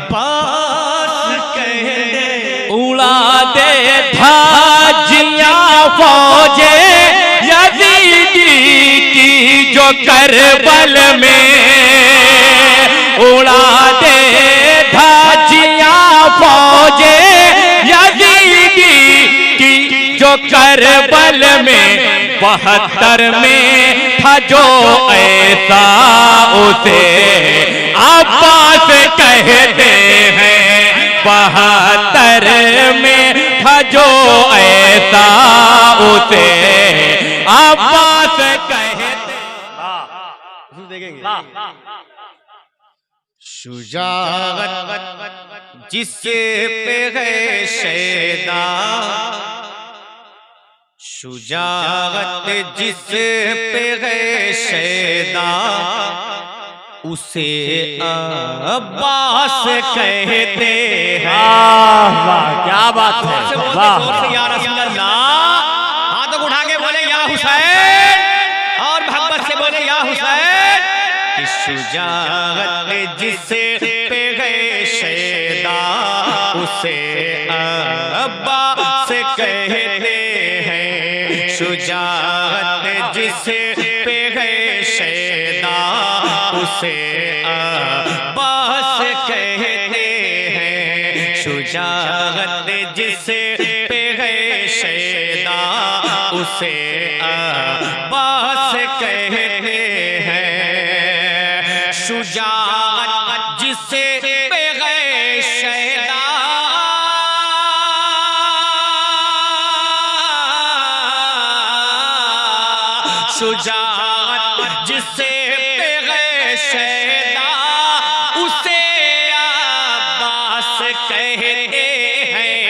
अब्बास कह दे उड़ा दे धाजियां फौजे यजीदी की जो करबल में, उड़ा दे धाजियां फौजे यजीदी की जो करबल में। 72 में था जो ऐसा उसे अब्बास कहते हैं। 72 में था जो ऐसा उसे अब्बास कहते। देखेंगे शुजाअत जिस पे है शैदा, शुजाअत जिस पे है शैदा, उसे अब्बास कहते हैं। वाह क्या बात है, वाह या रसूल अल्लाह। हाथ उठा के बोले या हुसैन, और मोहब्बत से बोले या हुसैन। कि शुजाअत जिस पे है शैदा, उसे अब्बास कहते हैं। शुजाअत जिस पे है शैदा, उसे अब्बास कहते हैं। शुजाअत जिस पे है शैदा, उसे अब्बास कहते हैं। शुजाअत जिस पे है शैदा, शुजाअत जिसे पे गए शैदा, उसे अब्बास कहते हैं।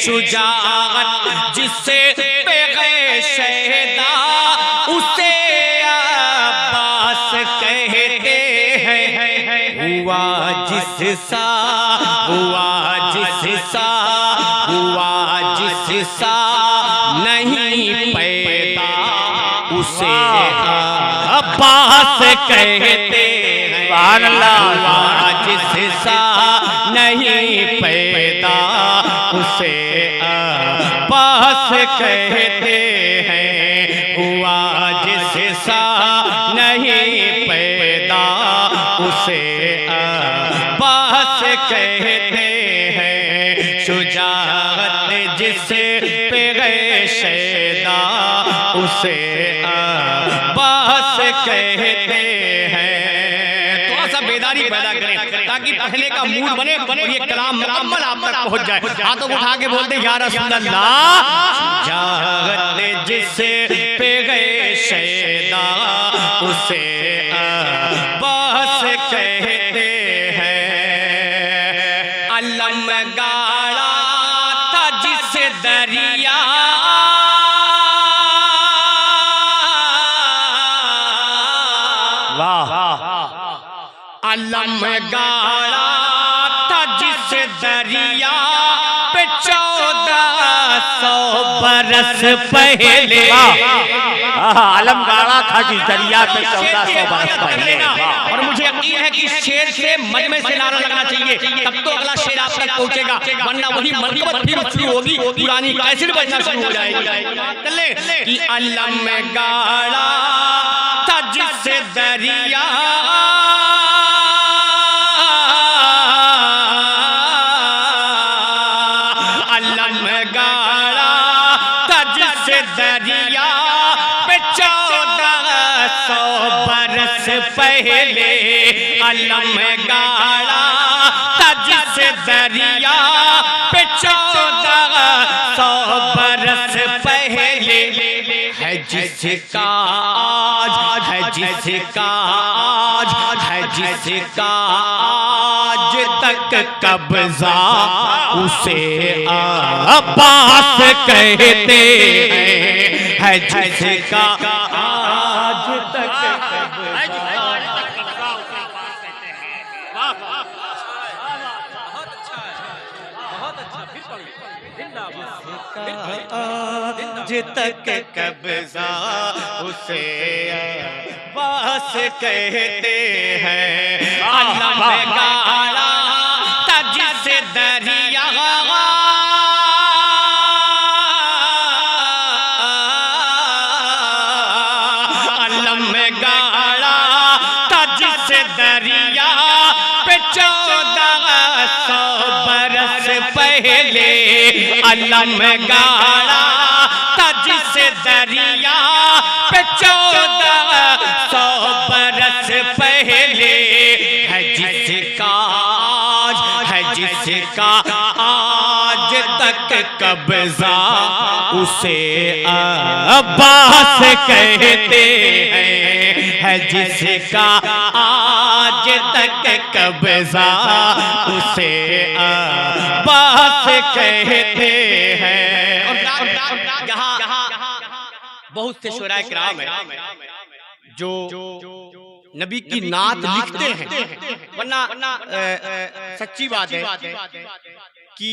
शुजाअत जिसे पे गए शैदा, उसे अब्बास कहते हैं। हुआ जिससा नहीं पैदा, उसे अब्बास कहते हैं। जिससा नहीं पैदा, उसे अब्बास कहते हैं। हुआ जिससा नहीं पैदा, उसे अब्बास कहते हैं। शुजाअत जिस पे गए शैदा, उसे अब्बास कहते हैं। थोड़ा सा बेदारी पैदा करें ताकि पहले का मूड बने और ये कलाम मुकम्मल आप तक पहुंच जाए। हाथों उठा के बोलते या रसूल अल्लाह। शुजाअत जिस पे गए शैदा, उसे अब्बास कहते हैं। अलम गाड़ा था जिस दरिया, अलम गाड़ा था जिस दरिया पे 1400 बरस पहले। अलम गाड़ा था जिस दरिया पे 1400 बरस पहले। और मुझे यकीन है कि शेर से मजमे से नारा लगना चाहिए, तब तो अगला शेर आप तक पहुंचेगा, वरना वही मरकबत फिर शुरू होगी, पुरानी कैसेट बजना शुरू हो जाएगी। चले कि अलम गाड़ा था जिस दरिया, दरिया पे 1400 बरस पहले। अलम गाड़ा था जिस दरिया पे 1400 बरस पहले। है जिसका आज, है जिसका आज, है जिसका आज तक कब्जा, उसे अब्बास कहते हैं। है जिसका आज तक आज तक कब्जा, उसे अब्बास कहते हैं। अलम गाड़ा 1400 बरस पहले अलम गाड़ा था जिसे दरिया पे 1400 बरस पहले है जिसका आज तक कब्जा उसे अब्बास कहते हैं। है जिसका आज तक कब्जा उसे अब्बास कहते हैं। यहाँ बहुत से शुराए किराम है जो नबी की नात लिखते हैं, वरना सच्ची बात है कि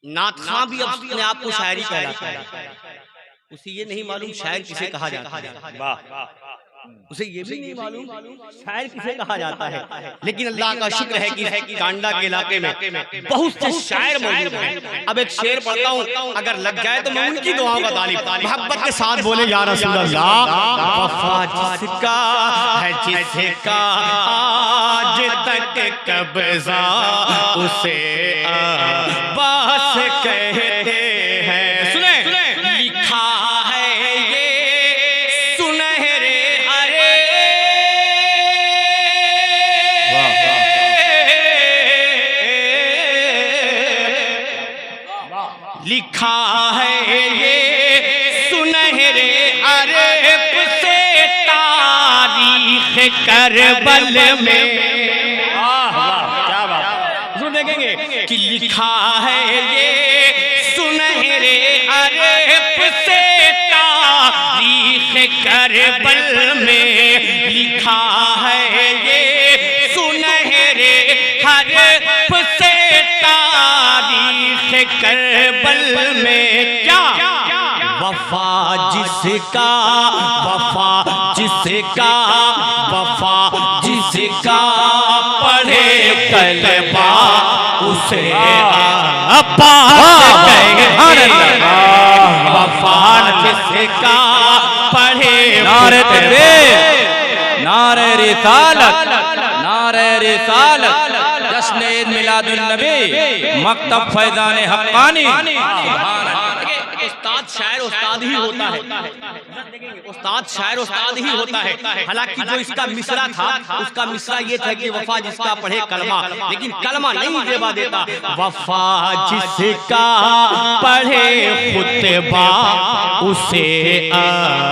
नात खां भी अपने आप को शायरी कहलाता है। उसे ये नहीं मालूम शायर किसे कहा जाता है, उसे ये भी नहीं मालूम शायर किसे कहा जाता है। लेकिन अल्लाह का शुक्र है कि कांडा के इलाके में बहुत से शायर मौजूद हैं। अब एक शेर पढ़ता हूँ, अगर लग जाए तो मैं उनकी दुआओं का तालिब मोहब्बत के साथ बोले या रसूल अल्लाह। वफा जिसका है जिसका आज तक कब्जा उसे अब्बास कहते हैं। सुने लिखा है ये सुनहरे लिखा है ये सुनहरे अरब से तारीख करबल में। क्या बात सुन देखेंगे कि लिखा है ये सुनहरे अरब से तारीख करबल में। लिखा है ये सुनहरे अरब से तारीख करबल में। क्या वफा जिसका पढ़े कलमा उसे अब्बास कहते हैं। वफा जिसका पढ़े नारे तकबीर, नारे रिसालत, नारे रिसालत, जश्न ईद मिलादुन नबी, मकतब फैजान हक्कानी। उस्ताद शायर उस्ताद ही होता है, उस्ताद शायर उस्ताद ही होता है। हालांकि जो इसका मिसरा था उसका मिसरा ये था कि वफा जिसका पढ़े कलमा, लेकिन कलमा नहीं देवा देता। वफा जिसका पढ़े खुतबा उसे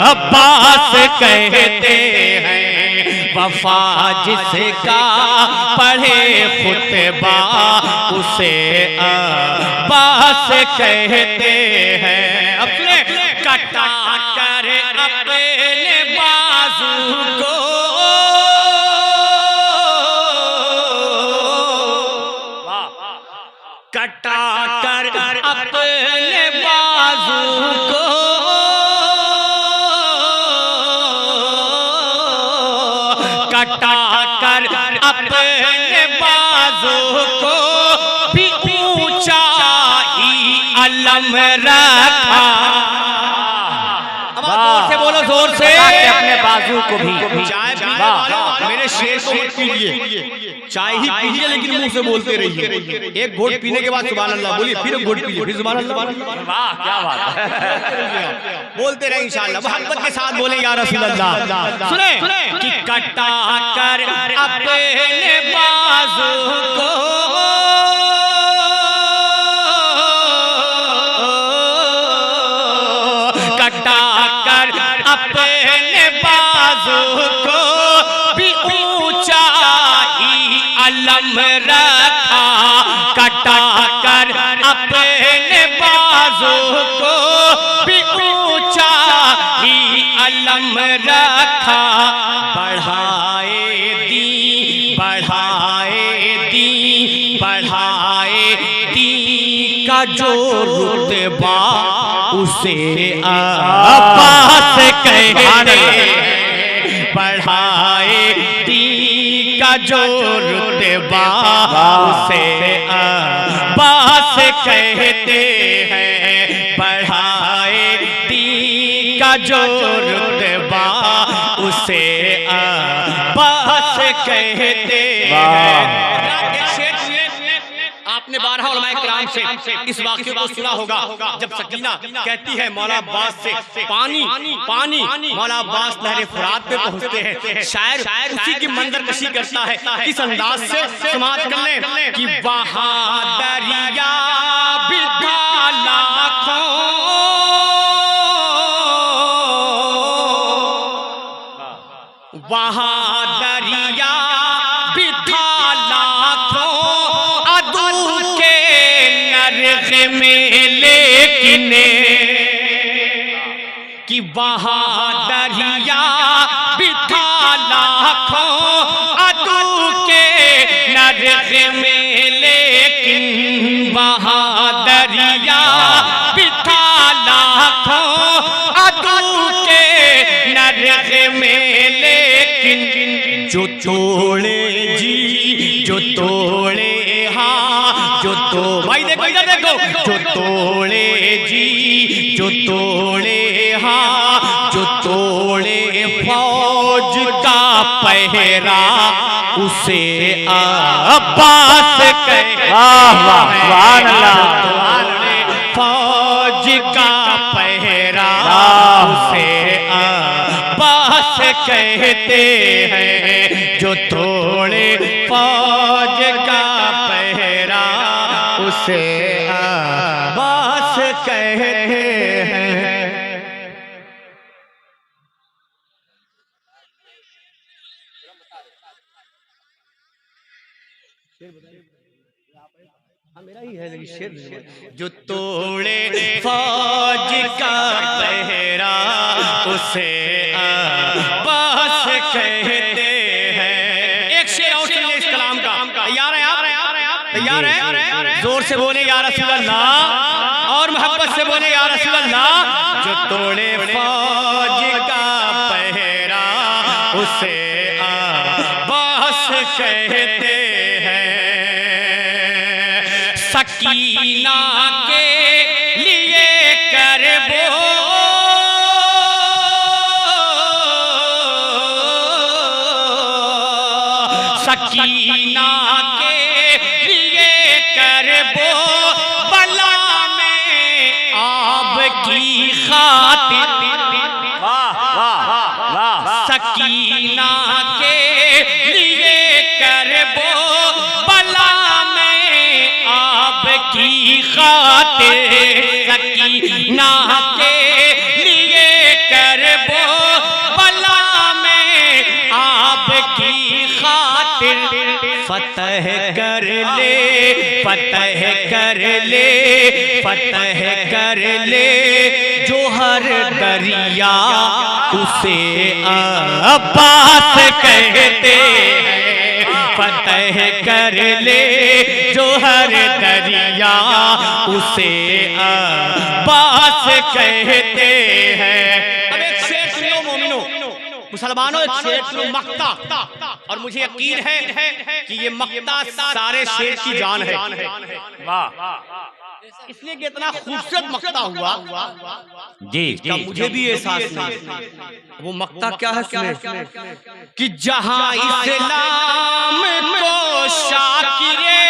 अब्बास कहते हैं। वफा जिसका पढ़े खुतबा उसे अब्बास कहते हैं। अपने कटा कर अपने बाजू को कटा कर अपने बाजू को कटा कर अपने बाजू को भी ऊंचा अलम रखा। जोर से बोलो, जोर से। अपने बाजू को भी चाय मेरे शेर को मत पीजिए, चाय ही पीजिए लेकिन मुंह से बोलते रहिए। एक घोट पीने के बाद सुभान अल्लाह बोलिए, फिर एक घोट पीजिए, फिर सुभान अल्लाह। वाह क्या बात है। बोलते रहे इंशाअल्लाह, मोहब्बत के साथ बोले या रसूल अल्लाह। सुने कि कटा कर अपने बाजू को कटा कर अपने बाजू को भी ऊंचा अलम रखा। कटा कर अपने बाजू को भी ऊंचा अलम रखा। बढ़ाए दी का जो रुतबा उसे अब्बास कहते हैं। बढ़ाए दी का जो रुतबा उसे अब्बास कहते हैं। बढ़ाए दी का जो रुतबा उसे अब्बास कहते हैं। आपने 12 उलमाए किराम से इस वाक़े को सुना होगा, जब सकीना कहती है मौला अब्बास से पानी पानी, मौला अब्बास लहरे फुरात पे पहुंचते हैं। शायर उसी की मंजर कशी करता है, किस अंदाज से समाज कर लें कि वहां दरिया बिठा लाखों, वहां दरिया बिठा लाखों अदू के नरग में, लेकिन कि वहां दरिया बिठा लाखों अदू के नरग में, लेकिन वहां दरिया बिठा लाखों अदू के नरग में, लेकिन जो तोड़े जी, जो तोड़े हाँ, जो तो भाई देखो इधर देखो, जो तोड़े जी, जो तोड़े हाँ, जो तोड़े फौज का पहरा, उसे अब्बास कहे। फौज का पहरा उसे अब्बास कहते हैं, जो तोड़े फौज का पहरा उसे अब्बास कहते हैं। जो तोड़े फौज का पहरा उसे अब्बास कहते हैं। एक शेर और सुनिए इस कलाम का। तैयार है आप? तैयार है? जोर से बोले या रसूल अल्लाह, और मोहब्बत से बोले या रसूल अल्लाह। जो तोड़े फौज का पहरा उसे अब्बास कहते हैं। सकीना के लिए करबो, सकीना के लिए करबो, बला में आब की खातिर। सकीना के लिए करबो, बला में आब की खातिर। सकीना के लिए करबो, बला में आब की खातिर। फतह कर ले, फतह कर ले, फतह कर ले, जो हर दरिया उसे अब्बास कहते हैं। फतह कर ले, जो हर दरिया उसे अब्बास कहते हैं। अब एक शेर सुनो मोमिनो, मुसलमानों, एक शेर सुनो मक्ता, और मुझे यकीन है कि ये मक्ता सारे शेर की जान है। वाह, इसलिए कि इतना खूबसूरत मक्ता हुआ जी, मुझे भी एहसास नहीं। वो मक्ता क्या है सुने, कि जहां इस्लाम को शाकिरे,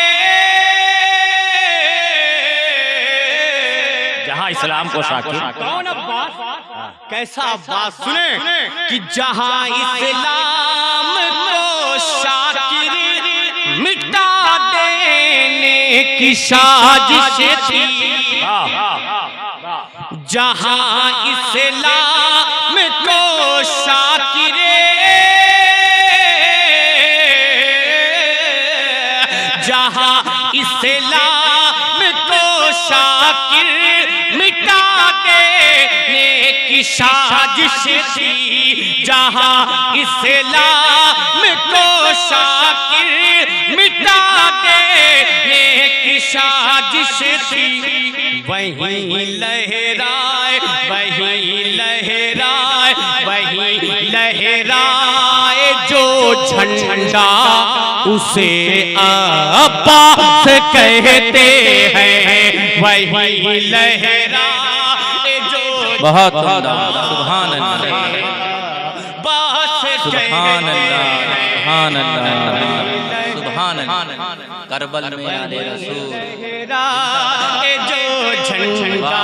जहां इस्लाम को शाकिर। कौन अब्बास? कैसा अब्बास? सुने कि जहां इस्लाम को शाकिर मिटा देने की साजिश थी, जहां इस्लाम को शाकिरे, जहां इस्लाम को शाकिर मिटा देने की साजिश थी, जहां इस्लाम को शाकिर मिटा देने की साजिश थी। वहीं लहराए, वहीं लहराए, वहीं लहराए जो झंडा, उसे अब्बास कहते हैं। वहीं लहराए जो, बहुत सुभान अल्लाह, अब्बास सुभान अल्लाह सुभान अल्लाह करबल में आले रसूल जो झंडा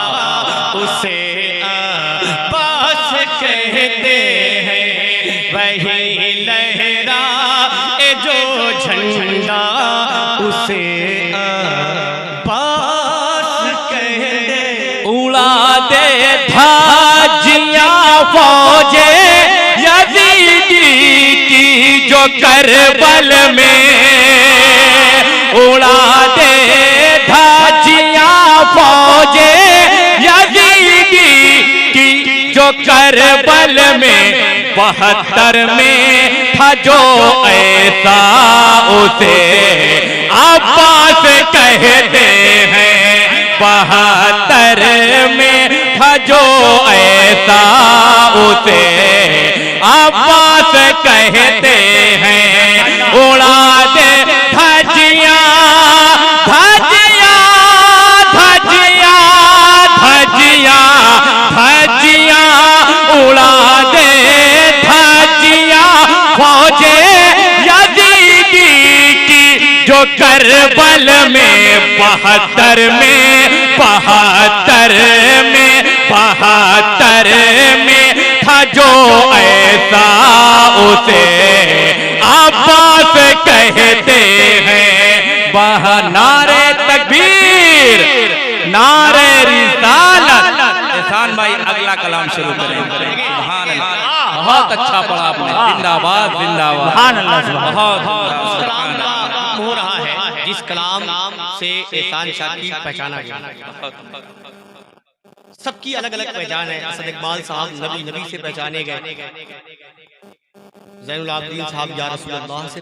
उसे अब्बास कहते हैं वही लहरा जो झंडा उसे अब्बास कहते। उड़ा दे धाजियां फौजे यजीदी की जो करबल में, उड़ा दे धाजियां फौजे यजीदी की जो करबल में। 72 में था जो ऐसा उसे अब्बास कहते हैं। 72 में था जो ऐसा उसे अब्बास कहते हैं। उड़ा दे धजियां धजियां धजियां धजियां धजियां, उड़ा दे धजियां फौजे यजीदी की जो करबल में। 72 में 72 में 72 में था जो ऐसा उसे अब्बास कहते हैं। वह नारे तकबीर नारे रिसालत। एहसान भाई अगला कलाम शुरू करेंगे। सुभान अल्लाह, बहुत अच्छा पढ़ा आपने। जिंदाबाद जिंदाबाद सुभान अल्लाह। बहुत हो रहा है जिस कलाम से एहसान शाह की पहचाना गया। सबकी अलग अलग पहचान है। असद इकबाल साहब नबी नबी से पहचाने गए, ज़ैनुल आबिदीन साहब या रसूलुल्लाह से